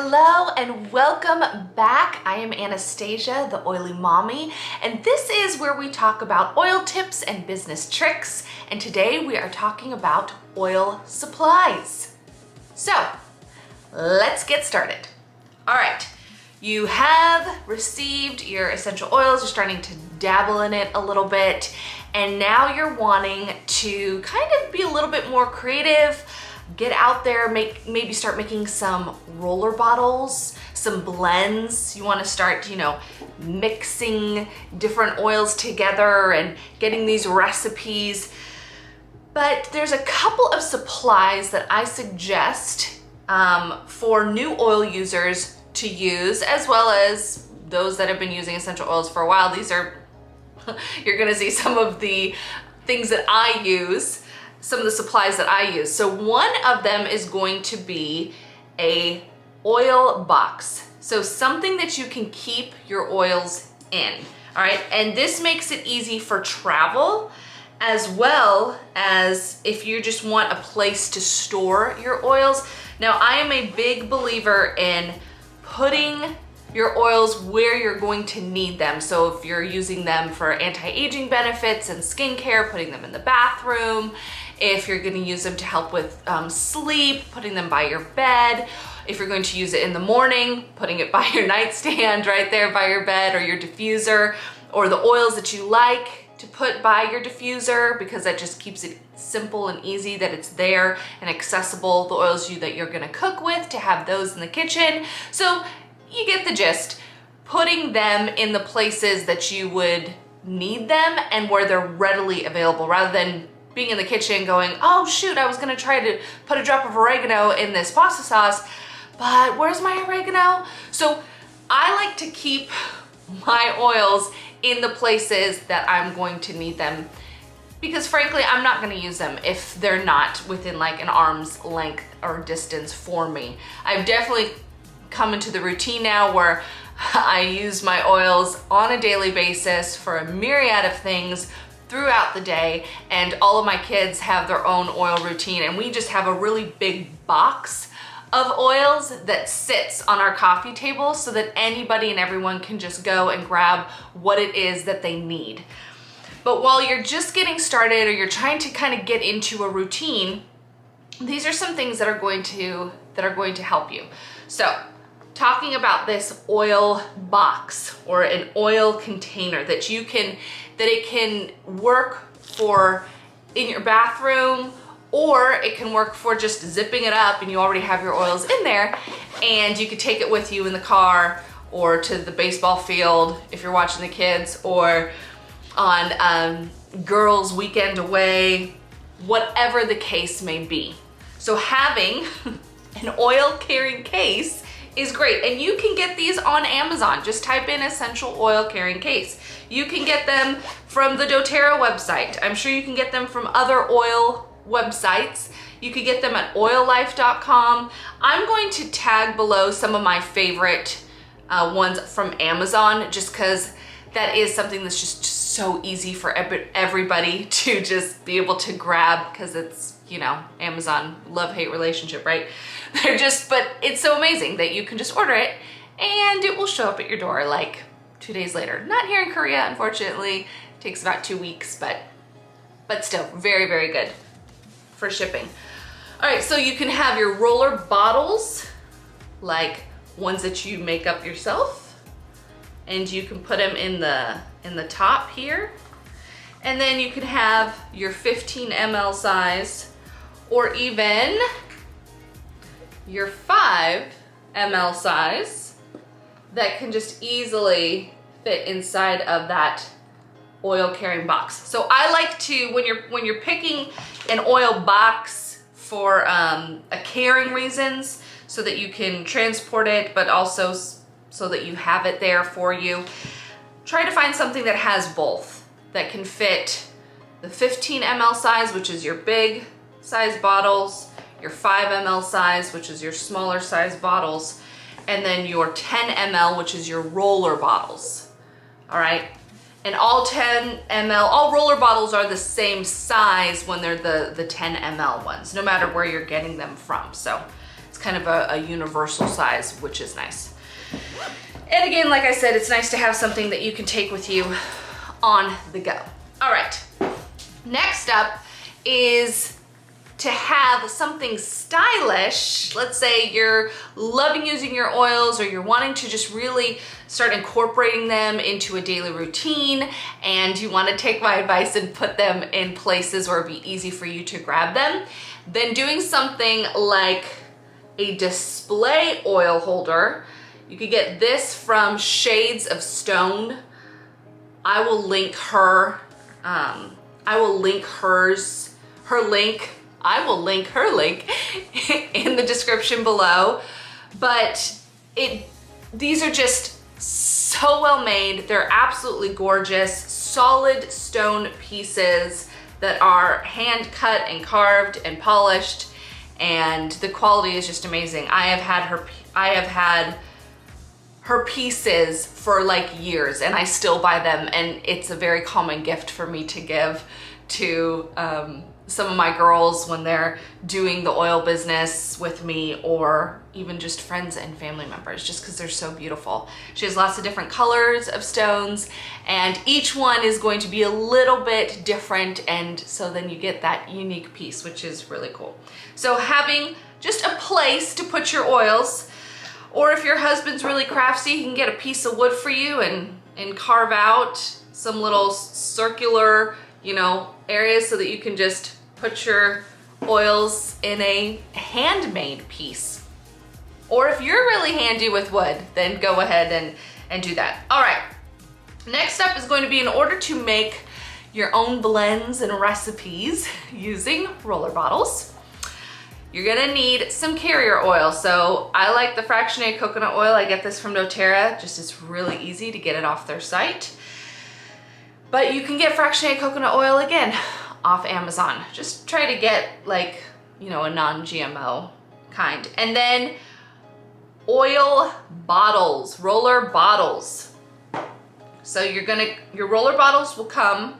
Hello and welcome back. I am Anastasia, the Oilymommy, and this is where we talk about oil tips and business tricks. And today we are talking about oil supplies. So let's get started. All right, you have received your essential oils. You're starting to dabble in it a little bit, and now you're wanting to kind of be a little bit more creative. Get out there, maybe start making some roller bottles, some blends. You want to start, mixing different oils together and getting these recipes. But there's a couple of supplies that I suggest for new oil users to use, as well as those that have been using essential oils for a while. These are, you're gonna see some of the things that I use, some of the supplies that I use. So one of them is going to be a oil box. So something that you can keep your oils in, all right? And this makes it easy for travel, as well as if you just want a place to store your oils. Now, I am a big believer in putting your oils where you're going to need them. So if you're using them for anti-aging benefits and skincare, putting them in the bathroom. If you're gonna use them to help with sleep, putting them by your bed. If you're going to use it in the morning, putting it by your nightstand right there by your bed, or your diffuser, or the oils that you like to put by your diffuser, because that just keeps it simple and easy that it's there and accessible. The oils that you're gonna cook with, to have those in the kitchen. So you get the gist. Putting them in the places that you would need them and where they're readily available, rather than being in the kitchen going, oh shoot, I was gonna try to put a drop of oregano in this pasta sauce, but where's my oregano? So I like to keep my oils in the places that I'm going to need them, because frankly, I'm not gonna use them if they're not within like an arm's length or distance for me. I've definitely come into the routine now where I use my oils on a daily basis for a myriad of things throughout the day, and all of my kids have their own oil routine, and we just have a really big box of oils that sits on our coffee table so that anybody and everyone can just go and grab what it is that they need. But while you're just getting started, or you're trying to kind of get into a routine, these are some things that are going to help you. So talking about this oil box or an oil container that it can work for in your bathroom, or it can work for just zipping it up and you already have your oils in there, and you could take it with you in the car or to the baseball field if you're watching the kids, or on girls' weekend away, whatever the case may be. So having an oil carrying case is great, and you can get these on Amazon. Just type in essential oil carrying case. You can get them from the doTERRA website. I'm sure you can get them from other oil websites. You could get them at oillife.com. I'm going to tag below some of my favorite ones from Amazon, just because that is something that's just so easy for everybody to just be able to grab, because it's, Amazon love-hate relationship, right? But it's so amazing that you can just order it and it will show up at your door like 2 days later. Not here in Korea, unfortunately. It takes about 2 weeks, but still very, very good for shipping. All right, so you can have your roller bottles, like ones that you make up yourself, and you can put them in the top here. And then you can have your 15 ml size, or even your 5 ml size that can just easily fit inside of that oil carrying box. So I like to, when you're picking an oil box for a carrying reasons, so that you can transport it, but also so that you have it there for you, try to find something that has both, that can fit the 15 ml size, which is your big size bottles, your 5 ml size, which is your smaller size bottles, and then your 10 ml, which is your roller bottles. All right, and all 10 ml, all roller bottles are the same size when they're the 10 ml ones, no matter where you're getting them from. So It's kind of a universal size, which is nice. And again, like I said, it's nice to have something that you can take with you on the go. All right, next up is to have something stylish. Let's say you're loving using your oils, or you're wanting to just really start incorporating them into a daily routine, and you want to take my advice and put them in places where it'd be easy for you to grab them. Then doing something like a display oil holder. You could get this from Shades of Stone. I will link her, I will link her link in the description below. But these are just so well made. They're absolutely gorgeous, solid stone pieces that are hand cut and carved and polished, and the quality is just amazing. I have had her pieces for like years, and I still buy them, and it's a very common gift for me to give to some of my girls when they're doing the oil business with me, or even just friends and family members, just because they're so beautiful. She has lots of different colors of stones, and each one is going to be a little bit different, and so then you get that unique piece, which is really cool. So having just a place to put your oils, or if your husband's really crafty, he can get a piece of wood for you and carve out some little circular, you know, areas so that you can just put your oils in a handmade piece. Or if you're really handy with wood, then go ahead and do that. All right, next up is going to be, in order to make your own blends and recipes using roller bottles, you're gonna need some carrier oil. So I like the fractionated coconut oil. I get this from doTERRA. Just it's really easy to get it off their site. But you can get fractionated coconut oil, again, off Amazon. Just try to get, like, you know, a non-GMO kind. And then oil bottles, roller bottles. So your roller bottles will come,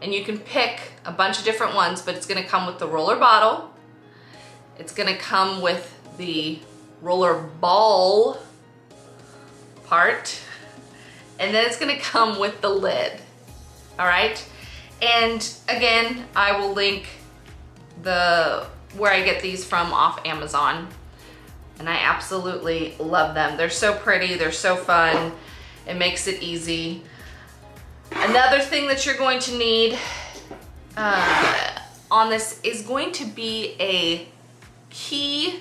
and you can pick a bunch of different ones, but it's gonna come with the roller bottle. It's gonna come with the roller ball part, and then it's gonna come with the lid, all right? And again, I will link where I get these from off Amazon, and I absolutely love them. They're so pretty, they're so fun, it makes it easy. Another thing that you're going to need on this is going to be a key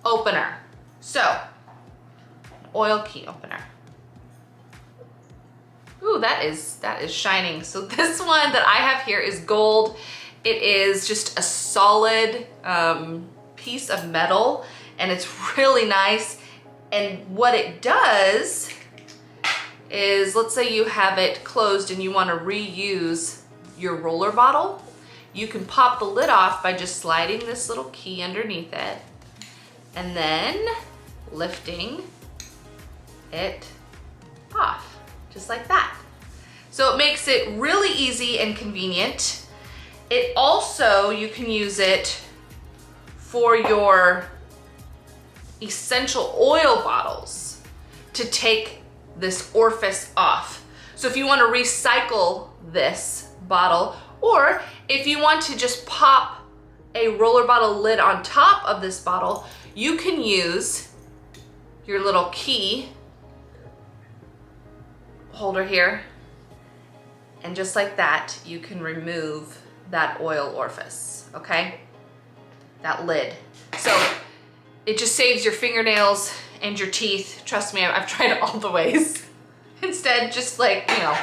opener. So, oil key opener. Ooh, that is shining. So this one that I have here is gold. It is just a solid piece of metal, and it's really nice. And what it does is, let's say you have it closed and you want to reuse your roller bottle, you can pop the lid off by just sliding this little key underneath it and then lifting it off, just like that. So it makes it really easy and convenient. It also, you can use it for your essential oil bottles to take this orifice off. So if you want to recycle this bottle, or if you want to just pop a roller bottle lid on top of this bottle, you can use your little key holder here, and just like that, you can remove that oil orifice, okay? That lid. So it just saves your fingernails and your teeth. Trust me, I've tried all the ways. Instead, just like, you know,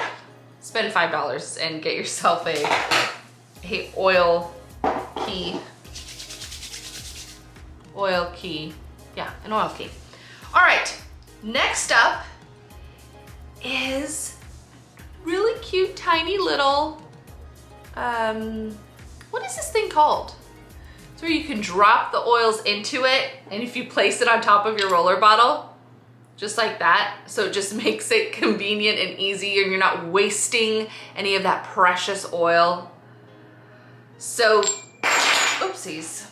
spend $5 and get yourself a oil key. Yeah, an oil key. All right, next up is really cute, tiny little, what is this thing called? It's where you can drop the oils into it, and if you place it on top of your roller bottle, just like that, so it just makes it convenient and easy, and you're not wasting any of that precious oil. So, oopsies.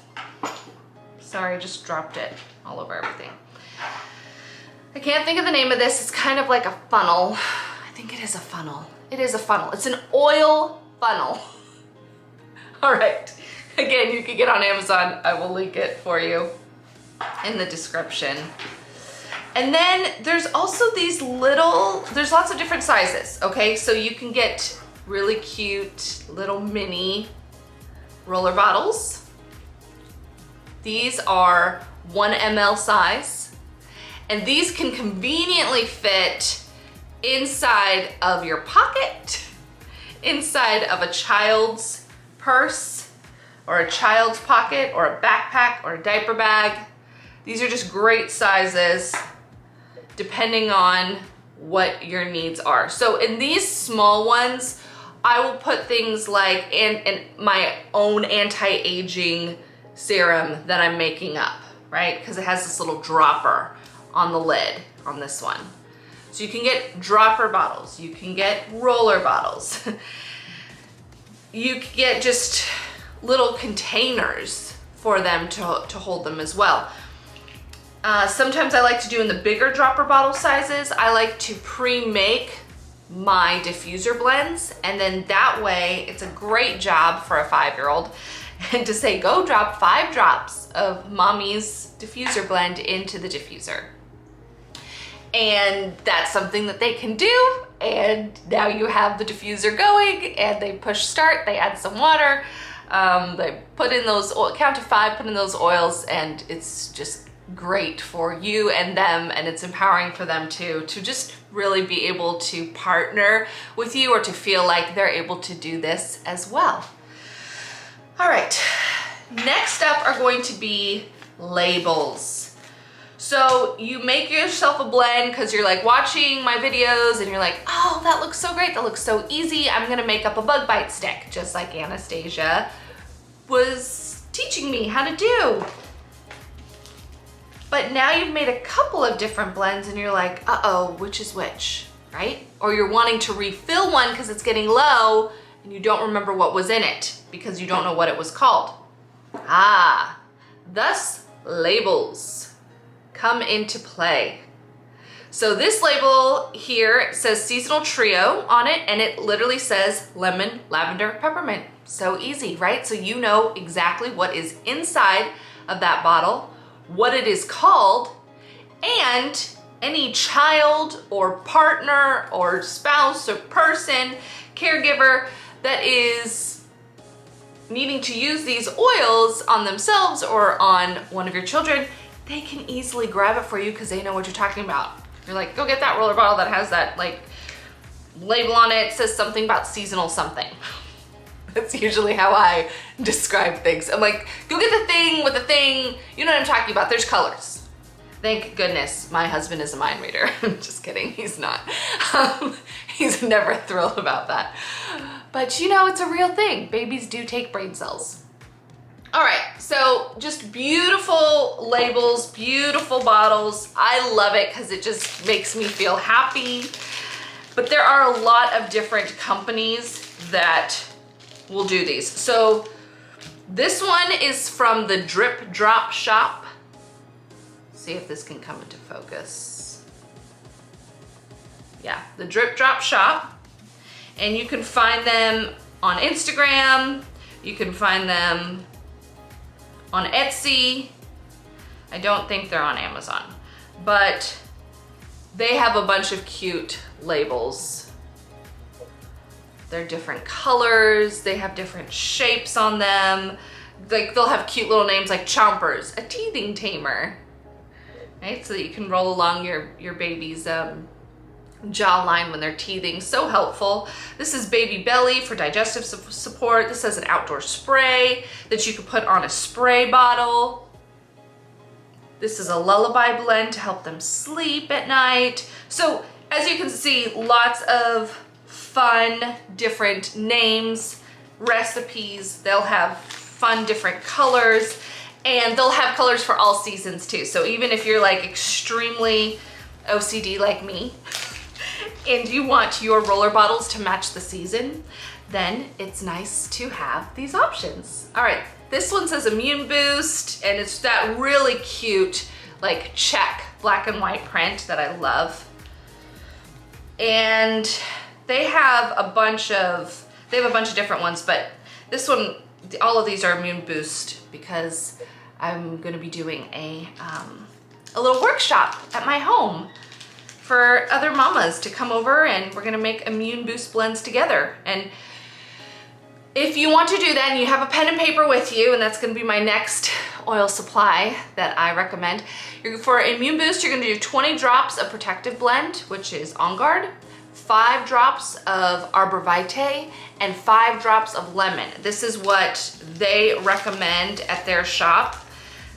Sorry, I just dropped it all over everything. I can't think of the name of this. It's kind of like a funnel. I think it is a funnel. It is a funnel. It's an oil funnel. All right. Again, you can get on Amazon. I will link it for you in the description. And then there's also these there's lots of different sizes, okay? So you can get really cute little mini roller bottles. These are 1 ml size, and these can conveniently fit inside of your pocket, inside of a child's purse, or a child's pocket, or a backpack, or a diaper bag. These are just great sizes depending on what your needs are. So in these small ones, I will put things like and my own anti-aging serum that I'm making up, right? Because it has this little dropper on the lid on this one. So you can get dropper bottles, you can get roller bottles, you can get just little containers for them to hold them as well. Sometimes I like to do in the bigger dropper bottle sizes, I like to pre-make my diffuser blends, and then that way it's a great job for a 5-year-old and to say, go drop 5 drops of mommy's diffuser blend into the diffuser. And that's something that they can do, and now you have the diffuser going, and they push start, they add some water, they put in those, count to 5, put in those oils, and it's just great for you and them, and it's empowering for them to just really be able to partner with you or to feel like they're able to do this as well. All right, next up are going to be labels. So you make yourself a blend because you're like watching my videos and you're like, oh, that looks so great, that looks so easy, I'm gonna make up a bug bite stick, just like Anastasia was teaching me how to do. But now you've made a couple of different blends and you're like, uh-oh, which is which, right? Or you're wanting to refill one because it's getting low and you don't remember what was in it because you don't know what it was called. Thus labels come into play. So this label here says seasonal trio on it, and it literally says lemon, lavender, peppermint. So easy, right? So you know exactly what is inside of that bottle, what it is called, and any child or partner or spouse or person, caregiver that is needing to use these oils on themselves or on one of your children, they can easily grab it for you because they know what you're talking about. You're like, go get that roller bottle that has that like label on it, says something about seasonal something. That's usually how I describe things. I'm like, go get the thing with the thing. You know what I'm talking about. There's colors. Thank goodness my husband is a mind reader. Just kidding, he's not. He's never thrilled about that. But you know, it's a real thing. Babies do take brain cells. All right, so just beautiful labels, beautiful bottles. I love it because it just makes me feel happy. But there are a lot of different companies that will do these. So this one is from the Drip Drop Shop. See if this can come into focus. Yeah, the Drip Drop Shop. And you can find them on Instagram. You can find them on Etsy. I don't think they're on Amazon, but they have a bunch of cute labels. They're different colors, they have different shapes on them. Like they'll have cute little names like Chompers, a teething tamer, right? So that you can roll along your baby's jawline when they're teething. So helpful. This is Baby Belly for digestive support. This has an outdoor spray that you can put on a spray bottle. This is a lullaby blend to help them sleep at night. So as you can see, lots of fun different names, recipes. They'll have fun different colors, and they'll have colors for all seasons too. So even if you're like extremely OCD like me, and you want your roller bottles to match the season, then it's nice to have these options. All right, This one says Immune Boost, and it's that really cute, like check black and white print that I love. And they have a bunch of different ones, but this one, all of these are Immune Boost because I'm gonna be doing a little workshop at my home for other mamas to come over, and we're gonna make Immune Boost blends together. And if you want to do that and you have a pen and paper with you, and that's gonna be my next oil supply that I recommend. For Immune Boost, you're gonna do 20 drops of Protective Blend, which is On Guard, 5 drops of Arbor Vitae, and 5 drops of lemon. This is what they recommend at their shop.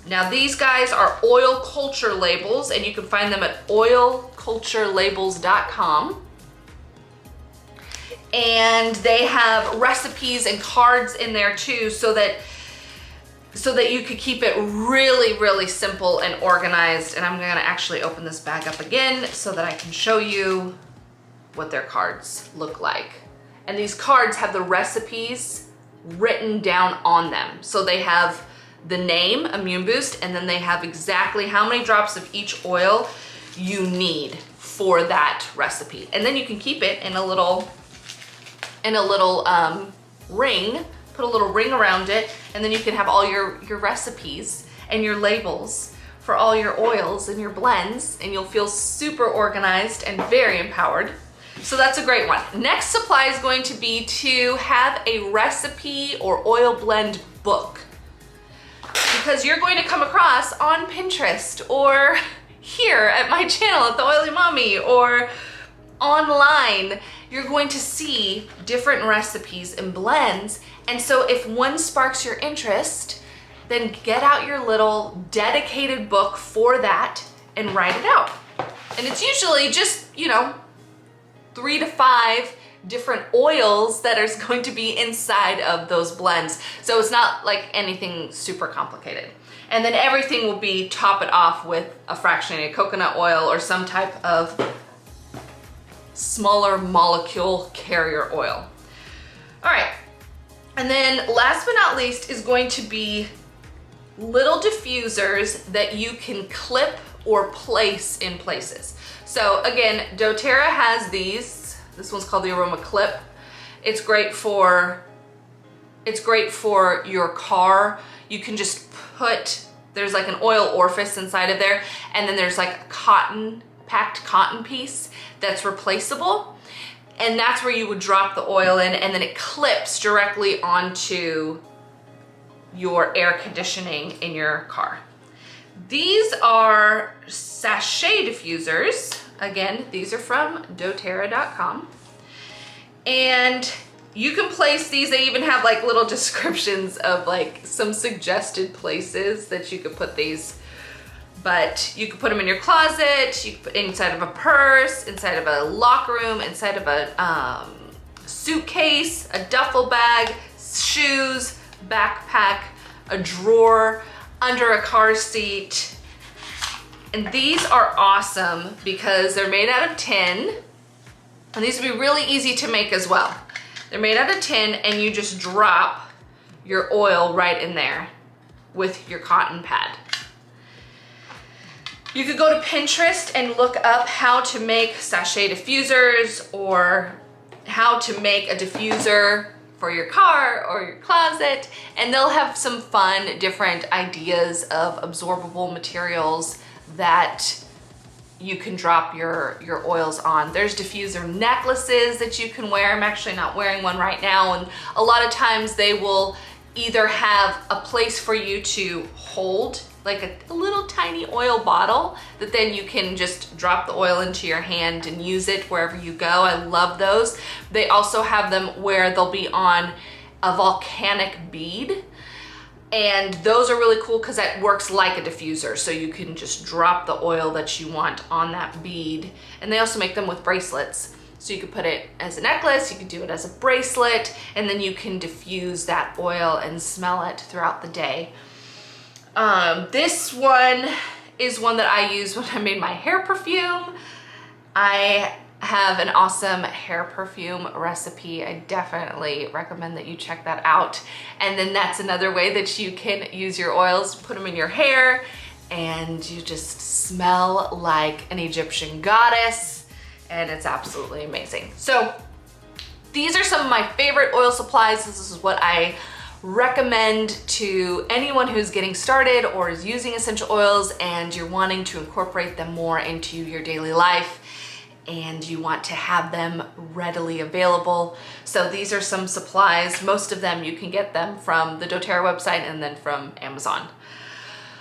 Now these guys are oil culture labels, and you can find them at oilculturelabels.com. And they have recipes and cards in there too, so that you could keep it really, really simple and organized. And I'm gonna actually open this bag up again so that I can show you what their cards look like. And these cards have the recipes written down on them. So they have the name, Immune Boost, and then they have exactly how many drops of each oil you need for that recipe. And then you can keep it in a little ring, put a little ring around it, and then you can have all your recipes and your labels for all your oils and your blends, and you'll feel super organized and very empowered. So that's a great one. Next supply is going to be to have a recipe or oil blend book, because you're going to come across on Pinterest or here at my channel at the Oilymommy or online, you're going to see different recipes and blends. And so if one sparks your interest, then get out your little dedicated book for that and write it out. And it's usually just, 3 to 5 different oils that are going to be inside of those blends. So it's not like anything super complicated. And then everything will be top it off with a fractionated coconut oil or some type of smaller molecule carrier oil. All right, and then last but not least is going to be little diffusers that you can clip or place in places. So again, doTERRA has these. This one's called the Aroma Clip. It's great for your car. You can just there's like an oil orifice inside of there, and then there's like a packed cotton piece that's replaceable, and that's where you would drop the oil in, and then it clips directly onto your air conditioning in your car. These are sachet diffusers. Again, these are from doTERRA.com, and you can place these. They even have like little descriptions of like some suggested places that you could put these. But you could put them in your closet, you could put inside of a purse, inside of a locker room, inside of a suitcase, a duffel bag, shoes, backpack, a drawer, under a car seat. And these are awesome because they're made out of tin, and these would be really easy to make as well. They're made out of tin, and you just drop your oil right in there with your cotton pad. You could go to Pinterest and look up how to make sachet diffusers or how to make a diffuser for your car or your closet, and they'll have some fun different ideas of absorbable materials that you can drop your oils on. There's diffuser necklaces that you can wear. I'm actually not wearing one right now, and a lot of times they will either have a place for you to hold like a little tiny oil bottle that then you can just drop the oil into your hand and use it wherever you go. I love those. They also have them where they'll be on a volcanic bead, and those are really cool because that works like a diffuser, so you can just drop the oil that you want on that bead. And they also make them with bracelets, so you could put it as a necklace, you could do it as a bracelet, and then you can diffuse that oil and smell it throughout the day. This one is one that I use when I made my hair perfume. I I have an awesome hair perfume recipe. I definitely recommend that you check that out. And then that's another way that you can use your oils, put them in your hair, and you just smell like an Egyptian goddess, and it's absolutely amazing. So these are some of my favorite oil supplies. This is what I recommend to anyone who's getting started or is using essential oils and you're wanting to incorporate them more into your daily life and you want to have them readily available. So these are some supplies. Most of them you can get them from the doTERRA website and then from Amazon.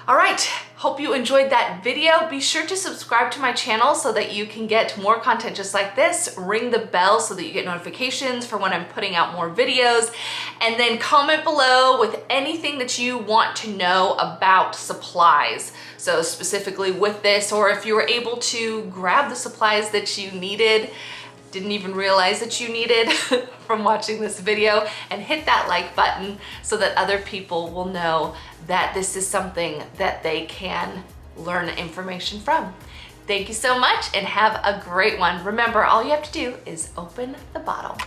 All right, hope you enjoyed that video. Be sure to subscribe to my channel so that you can get more content just like this. Ring the bell so that you get notifications for when I'm putting out more videos. And then comment below with anything that you want to know about supplies. So specifically with this, or if you were able to grab the supplies that you needed, didn't even realize that you needed from watching this video, and hit that like button so that other people will know that this is something that they can learn information from. Thank you so much and have a great one. Remember, all you have to do is open the bottle.